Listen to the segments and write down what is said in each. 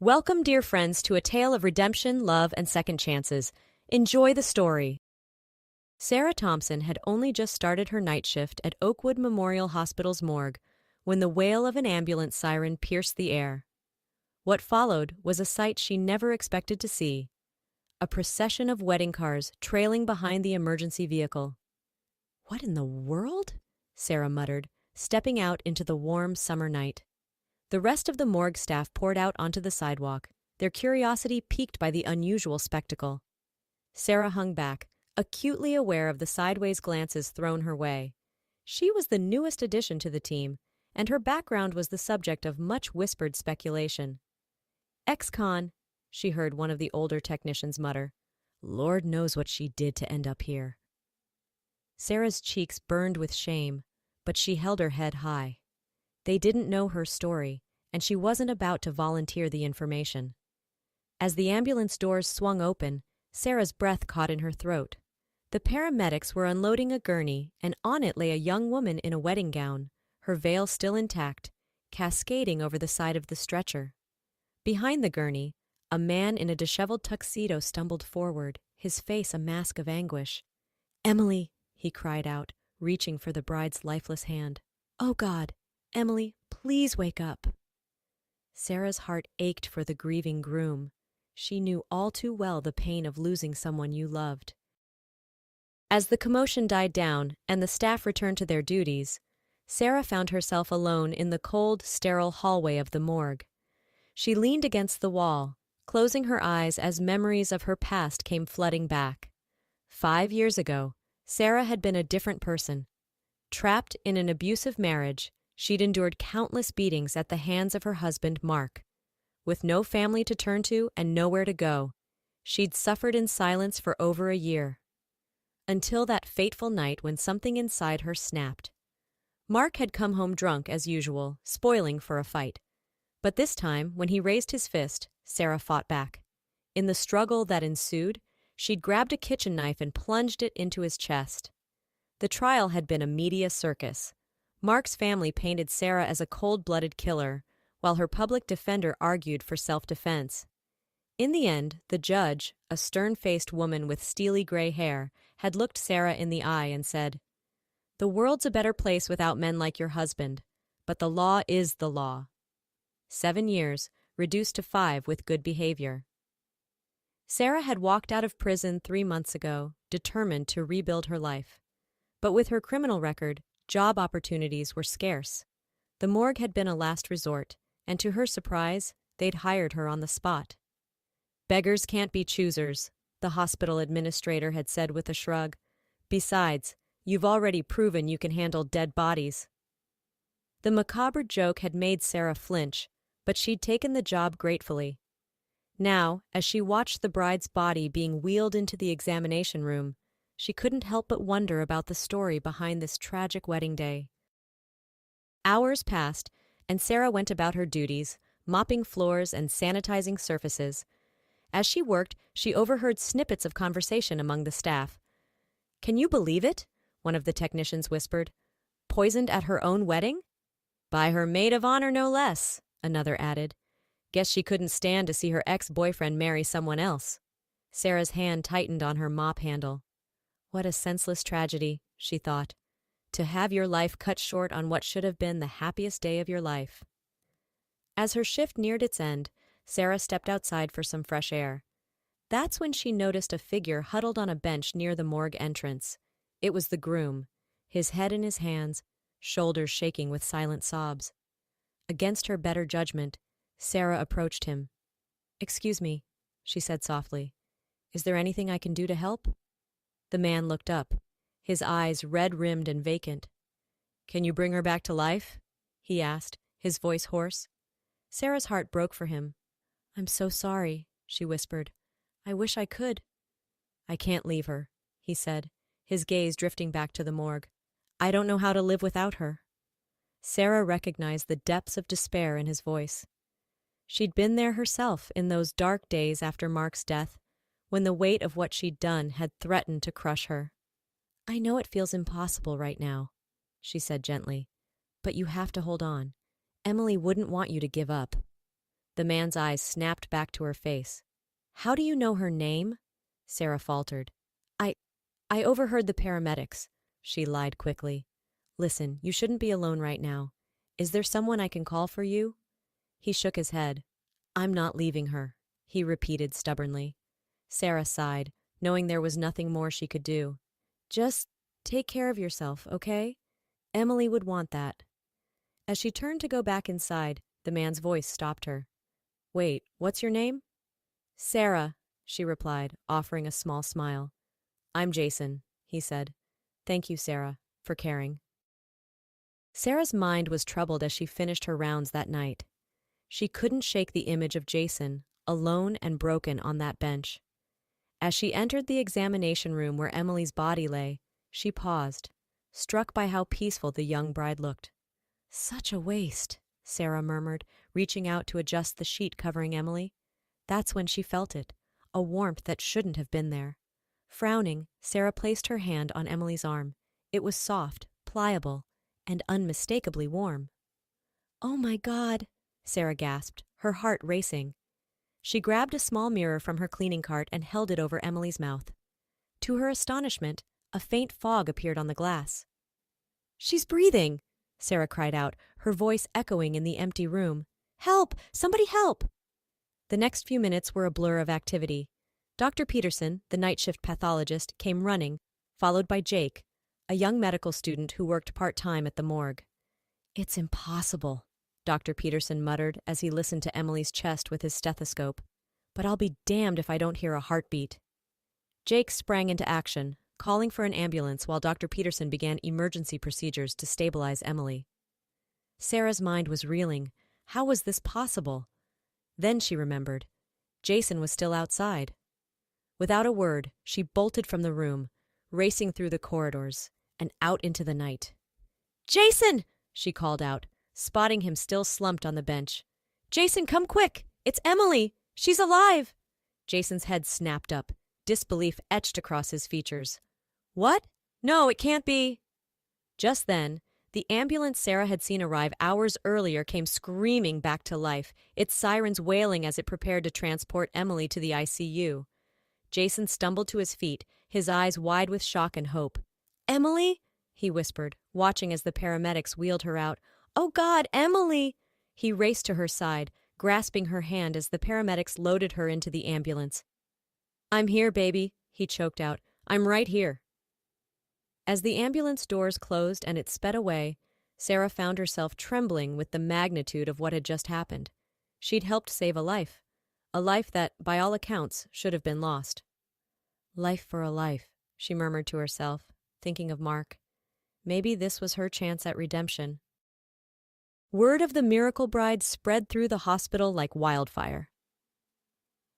Welcome, dear friends, to a tale of redemption, love, and second chances. Enjoy the story. Sarah Thompson had only just started her night shift at Oakwood Memorial Hospital's morgue when the wail of an ambulance siren pierced the air. What followed was a sight she never expected to see: a procession of wedding cars trailing behind the emergency vehicle. "What in the world?" Sarah muttered, stepping out into the warm summer night. The rest of the morgue staff poured out onto the sidewalk, their curiosity piqued by the unusual spectacle. Sarah hung back, acutely aware of the sideways glances thrown her way. She was the newest addition to the team, and her background was the subject of much whispered speculation. "Ex-con," she heard one of the older technicians mutter. "Lord knows what she did to end up here." Sarah's cheeks burned with shame, but she held her head high. They didn't know her story, and she wasn't about to volunteer the information. As the ambulance doors swung open, Sarah's breath caught in her throat. The paramedics were unloading a gurney, and on it lay a young woman in a wedding gown, her veil still intact, cascading over the side of the stretcher. Behind the gurney, a man in a disheveled tuxedo stumbled forward, his face a mask of anguish. "Emily," he cried out, reaching for the bride's lifeless hand. "Oh God, Emily, please wake up." Sarah's heart ached for the grieving groom. She knew all too well the pain of losing someone you loved. As the commotion died down and the staff returned to their duties, Sarah found herself alone in the cold, sterile hallway of the morgue. She leaned against the wall, closing her eyes as memories of her past came flooding back. 5 years ago, Sarah had been a different person. Trapped in an abusive marriage, she'd endured countless beatings at the hands of her husband, Mark. With no family to turn to and nowhere to go, she'd suffered in silence for over a year. Until that fateful night when something inside her snapped. Mark had come home drunk as usual, spoiling for a fight. But this time, when he raised his fist, Sarah fought back. In the struggle that ensued, she'd grabbed a kitchen knife and plunged it into his chest. The trial had been a media circus. Mark's family painted Sarah as a cold-blooded killer, while her public defender argued for self-defense. In the end, the judge, a stern-faced woman with steely gray hair, had looked Sarah in the eye and said, "The world's a better place without men like your husband, but the law is the law." 7 years, reduced to 5 with good behavior. Sarah had walked out of prison 3 months ago, determined to rebuild her life. But with her criminal record, job opportunities were scarce. The morgue had been a last resort, and to her surprise, they'd hired her on the spot. "Beggars can't be choosers," the hospital administrator had said with a shrug. "Besides, you've already proven you can handle dead bodies." The macabre joke had made Sarah flinch, but she'd taken the job gratefully. Now, as she watched the bride's body being wheeled into the examination room, she couldn't help but wonder about the story behind this tragic wedding day. Hours passed, and Sarah went about her duties, mopping floors and sanitizing surfaces. As she worked, she overheard snippets of conversation among the staff. "Can you believe it?" one of the technicians whispered. "Poisoned at her own wedding?" "By her maid of honor, no less," another added. "Guess she couldn't stand to see her ex-boyfriend marry someone else." Sarah's hand tightened on her mop handle. What a senseless tragedy, she thought, to have your life cut short on what should have been the happiest day of your life. As her shift neared its end, Sarah stepped outside for some fresh air. That's when she noticed a figure huddled on a bench near the morgue entrance. It was the groom, his head in his hands, shoulders shaking with silent sobs. Against her better judgment, Sarah approached him. "Excuse me," she said softly. "Is there anything I can do to help?" The man looked up, his eyes red-rimmed and vacant. "Can you bring her back to life?" he asked, his voice hoarse. Sarah's heart broke for him. "I'm so sorry," she whispered. "I wish I could." "I can't leave her," he said, his gaze drifting back to the morgue. "I don't know how to live without her." Sarah recognized the depths of despair in his voice. She'd been there herself in those dark days after Mark's death, when the weight of what she'd done had threatened to crush her. "I know it feels impossible right now," she said gently, "but you have to hold on. Emily wouldn't want you to give up." The man's eyes snapped back to her face. "How do you know her name?" Sarah faltered. I I overheard the paramedics," she lied quickly. "Listen, you shouldn't be alone right now. Is there someone I can call for you?" He shook his head. "I'm not leaving her," he repeated stubbornly. Sarah sighed, knowing there was nothing more she could do. "Just take care of yourself, okay? Emily would want that." As she turned to go back inside, the man's voice stopped her. "Wait, what's your name?" "Sarah," she replied, offering a small smile. "I'm Jason," he said. "Thank you, Sarah, for caring." Sarah's mind was troubled as she finished her rounds that night. She couldn't shake the image of Jason, alone and broken on that bench. As she entered the examination room where Emily's body lay, she paused, struck by how peaceful the young bride looked. "Such a waste," Sarah murmured, reaching out to adjust the sheet covering Emily. That's when she felt it, a warmth that shouldn't have been there. Frowning, Sarah placed her hand on Emily's arm. It was soft, pliable, and unmistakably warm. "Oh my God," Sarah gasped, her heart racing. She grabbed a small mirror from her cleaning cart and held it over Emily's mouth. To her astonishment, a faint fog appeared on the glass. "She's breathing!" Sarah cried out, her voice echoing in the empty room. "Help! Somebody help!" The next few minutes were a blur of activity. Dr. Peterson, the night shift pathologist, came running, followed by Jake, a young medical student who worked part-time at the morgue. "It's impossible," Dr. Peterson muttered as he listened to Emily's chest with his stethoscope. "But I'll be damned if I don't hear a heartbeat." Jake sprang into action, calling for an ambulance while Dr. Peterson began emergency procedures to stabilize Emily. Sarah's mind was reeling. How was this possible? Then she remembered. Jason was still outside. Without a word, she bolted from the room, racing through the corridors and out into the night. "Jason!" she called out, spotting him still slumped on the bench. "Jason, come quick! It's Emily! She's alive!" Jason's head snapped up, disbelief etched across his features. "What? No, it can't be!" Just then, the ambulance Sarah had seen arrive hours earlier came screaming back to life, its sirens wailing as it prepared to transport Emily to the ICU. Jason stumbled to his feet, his eyes wide with shock and hope. "Emily?" he whispered, watching as the paramedics wheeled her out. "Oh God, Emily!" He raced to her side, grasping her hand as the paramedics loaded her into the ambulance. "I'm here, baby," he choked out. "I'm right here." As the ambulance doors closed and it sped away, Sarah found herself trembling with the magnitude of what had just happened. She'd helped save a life that, by all accounts, should have been lost. "Life for a life," she murmured to herself, thinking of Mark. Maybe this was her chance at redemption. Word of the miracle bride spread through the hospital like wildfire.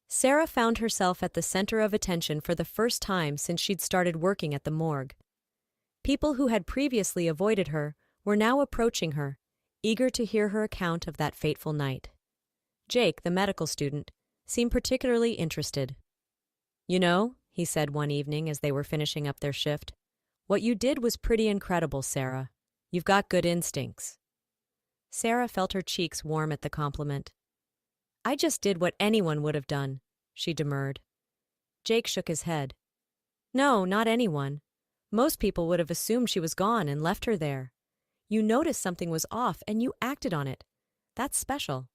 Sarah found herself at the center of attention for the first time since she'd started working at the morgue. People who had previously avoided her were now approaching her, eager to hear her account of that fateful night. Jake, the medical student, seemed particularly interested. "You know," he said one evening as they were finishing up their shift, "what you did was pretty incredible, Sarah. You've got good instincts." Sarah felt her cheeks warm at the compliment. "I just did what anyone would have done," she demurred. Jake shook his head. "No, not anyone. Most people would have assumed she was gone and left her there. You noticed something was off and you acted on it. That's special."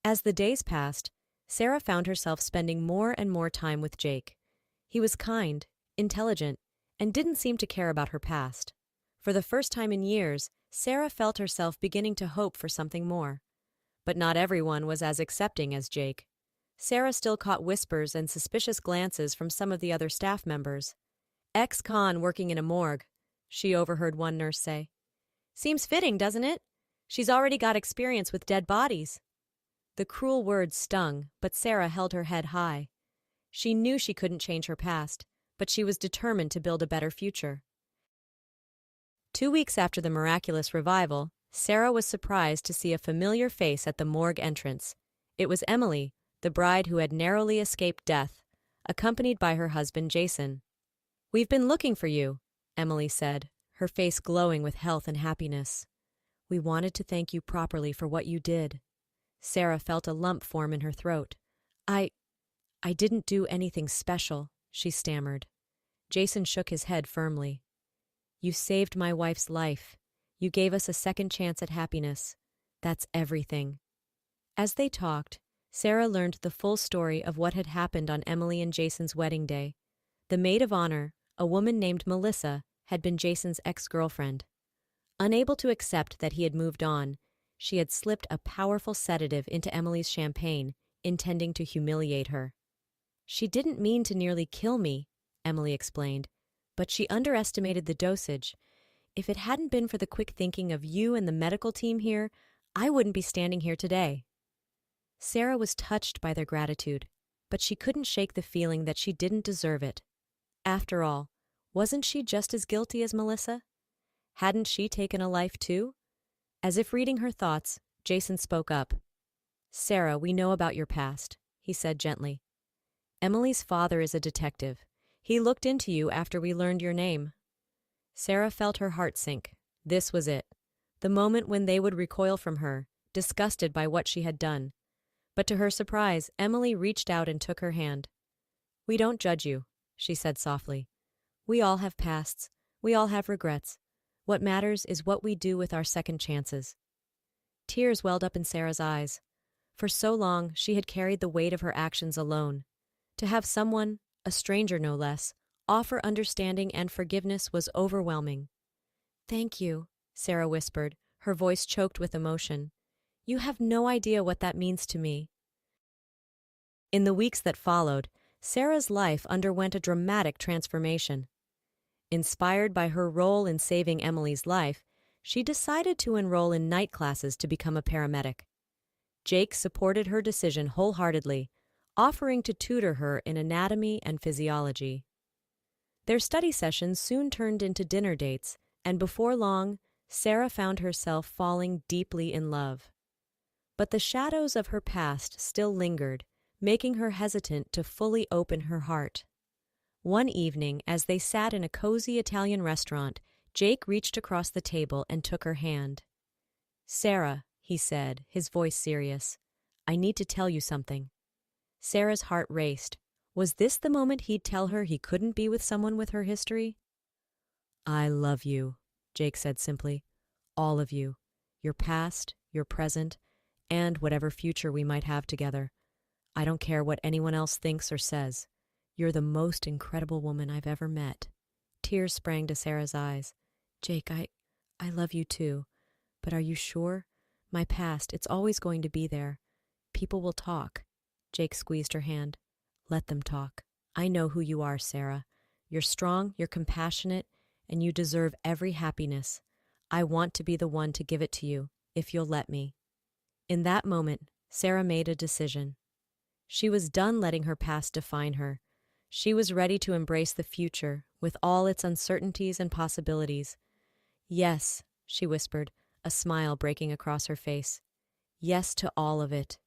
As the days passed, Sarah found herself spending more and more time with Jake. He was kind, intelligent, and didn't seem to care about her past. For the first time in years, Sarah felt herself beginning to hope for something more. But not everyone was as accepting as Jake. Sarah still caught whispers and suspicious glances from some of the other staff members. "Ex-con working in a morgue," she overheard one nurse say. "Seems fitting, doesn't it? She's already got experience with dead bodies." The cruel words stung, but Sarah held her head high. She knew she couldn't change her past, but she was determined to build a better future. 2 weeks after the miraculous revival, Sarah was surprised to see a familiar face at the morgue entrance. It was Emily, the bride who had narrowly escaped death, accompanied by her husband Jason. "We've been looking for you," Emily said, her face glowing with health and happiness. "We wanted to thank you properly for what you did." Sarah felt a lump form in her throat. I didn't do anything special, she stammered. Jason shook his head firmly. You saved my wife's life. You gave us a second chance at happiness. That's everything. As they talked, Sarah learned the full story of what had happened on Emily and Jason's wedding day. The maid of honor, a woman named Melissa, had been Jason's ex-girlfriend. Unable to accept that he had moved on, she had slipped a powerful sedative into Emily's champagne, intending to humiliate her. She didn't mean to nearly kill me, Emily explained, but she underestimated the dosage. If it hadn't been for the quick thinking of you and the medical team here, I wouldn't be standing here today. Sarah was touched by their gratitude, but she couldn't shake the feeling that she didn't deserve it. After all, wasn't she just as guilty as Melissa? Hadn't she taken a life too? As if reading her thoughts, Jason spoke up. Sarah, we know about your past, he said gently. Emily's father is a detective. He looked into you after we learned your name. Sarah felt her heart sink. This was it. The moment when they would recoil from her, disgusted by what she had done. But to her surprise, Emily reached out and took her hand. We don't judge you, she said softly. We all have pasts. We all have regrets. What matters is what we do with our second chances. Tears welled up in Sarah's eyes. For so long, she had carried the weight of her actions alone. To have someone, a stranger no less, offer understanding and forgiveness was overwhelming. Thank you, Sarah whispered, her voice choked with emotion. You have no idea what that means to me. In the weeks that followed, Sarah's life underwent a dramatic transformation. Inspired by her role in saving Emily's life, she decided to enroll in night classes to become a paramedic. Jake supported her decision wholeheartedly, offering to tutor her in anatomy and physiology. Their study sessions soon turned into dinner dates, and before long, Sarah found herself falling deeply in love. But the shadows of her past still lingered, making her hesitant to fully open her heart. One evening, as they sat in a cozy Italian restaurant, Jake reached across the table and took her hand. Sarah, he said, his voice serious, I need to tell you something. Sarah's heart raced. Was this the moment he'd tell her he couldn't be with someone with her history? I love you, Jake said simply. All of you. Your past, your present, and whatever future we might have together. I don't care what anyone else thinks or says. You're the most incredible woman I've ever met. Tears sprang to Sarah's eyes. Jake, I love you too. But are you sure? My past, it's always going to be there. People will talk. Jake squeezed her hand. Let them talk. I know who you are, Sarah. You're strong, you're compassionate, and you deserve every happiness. I want to be the one to give it to you, if you'll let me. In that moment, Sarah made a decision. She was done letting her past define her. She was ready to embrace the future, with all its uncertainties and possibilities. Yes, she whispered, a smile breaking across her face. Yes to all of it.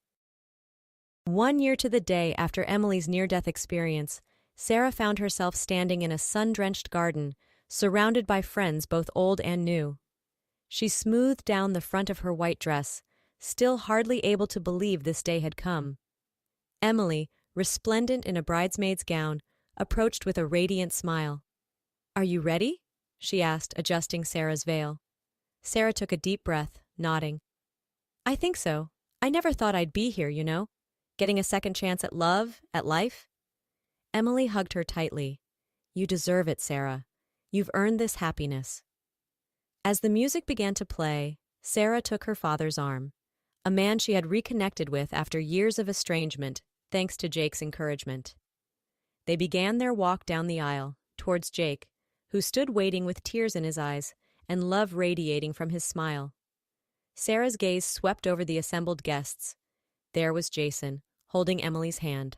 1 year to the day after Emily's near-death experience, Sarah found herself standing in a sun-drenched garden, surrounded by friends both old and new. She smoothed down the front of her white dress, still hardly able to believe this day had come. Emily, resplendent in a bridesmaid's gown, approached with a radiant smile. Are you ready? She asked, adjusting Sarah's veil. Sarah took a deep breath, nodding. I think so. I never thought I'd be here, you know. Getting a second chance at love, at life. Emily hugged her tightly. You deserve it, Sarah. You've earned this happiness. As the music began to play, Sarah took her father's arm, a man she had reconnected with after years of estrangement, thanks to Jake's encouragement. They began their walk down the aisle, towards Jake, who stood waiting with tears in his eyes and love radiating from his smile. Sarah's gaze swept over the assembled guests. There was Jason, holding Emily's hand,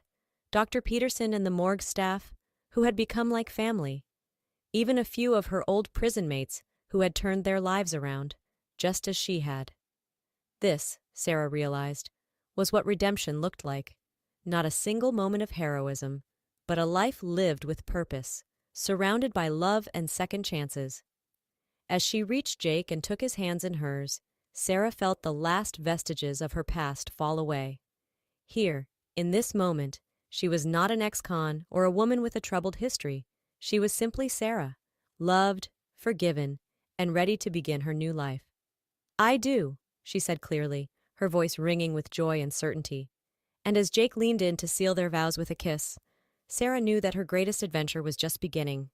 Dr. Peterson and the morgue staff, who had become like family. Even a few of her old prison mates who had turned their lives around, just as she had. This, Sarah realized, was what redemption looked like. Not a single moment of heroism, but a life lived with purpose, surrounded by love and second chances. As she reached Jake and took his hands in hers, Sarah felt the last vestiges of her past fall away. Here, in this moment, she was not an ex-con or a woman with a troubled history. She was simply Sarah, loved, forgiven, and ready to begin her new life. "I do," she said clearly, her voice ringing with joy and certainty. And as Jake leaned in to seal their vows with a kiss, Sarah knew that her greatest adventure was just beginning.